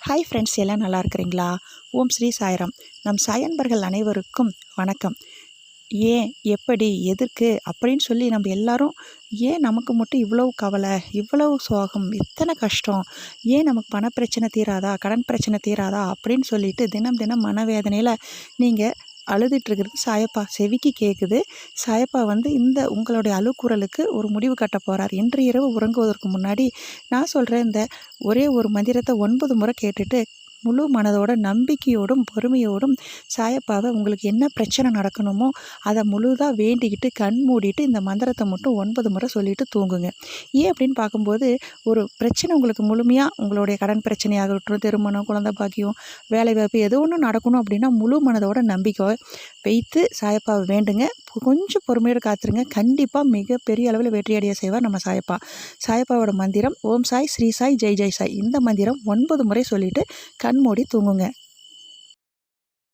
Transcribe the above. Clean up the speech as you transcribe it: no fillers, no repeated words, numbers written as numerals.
Hi friends, எல்லாம் நல்லா இருக்கிறீங்களா? ஓம் ஸ்ரீ சாய்ராம். நம் சாய் அன்பர்கள் அனைவருக்கும் வணக்கம். ஏன், எப்படி, எதற்கு அப்படின்னு சொல்லி நம்ம எல்லாரும், ஏன் நமக்கு மட்டும் இவ்வளவு கவலை, இவ்வளவு சோகம், இத்தனை கஷ்டம், ஏன் நமக்கு பணப்பிரச்சனை தீராதா, கடன் பிரச்சனை தீராதா அப்படின்னு சொல்லிட்டு தினம் தினம் மனவேதனையில் நீங்கள் அழுதுட்டுருக்கிறது சாயப்பா செவிக்கு கேட்குது. சாயப்பா இந்த உங்களுடைய அழுக்குறலுக்கு ஒரு முடிவு கட்ட போகிறார். இன்று இரவு உறங்குவதற்கு முன்னாடி நான் சொல்கிற இந்த ஒரே ஒரு மந்திரத்தை 9 முறை கேட்டுட்டு முழு மனதோட நம்பிக்கையோடும் பொறுமையோடும் சாயப்பாவை உங்களுக்கு என்ன பிரச்சனை நடக்கணுமோ அதை முழுதாக வேண்டிக்கிட்டு கண் மூடிட்டு இந்த மந்திரத்தை மட்டும் 9 முறை சொல்லிட்டு தூங்குங்க. ஏன் அப்படின்னு பார்க்கும்போது, ஒரு பிரச்சனை உங்களுக்கு முழுமையாக உங்களுடைய கடன் பிரச்சனையாகட்டும், திருமணம், குழந்தை பாக்கியம், வேலை வாய்ப்பு எது ஒன்று நடக்கணும் அப்படின்னா முழு மனதோட நம்பிக்கை வைத்து சாயப்பாவை வேண்டுங்க. கொஞ்சம் பொறுமையோடு காத்துருங்க. கண்டிப்பாக மிகப்பெரிய அளவில் வெற்றியடைய செய்வார் நம்ம சாயப்பா. சாயப்பாவோட மந்திரம் ஓம் சாய், ஸ்ரீ சாய், ஜெய் ஜெய் சாய். இந்த மந்திரம் 9 முறை சொல்லிவிட்டு கண் மூடி தூங்குங்க.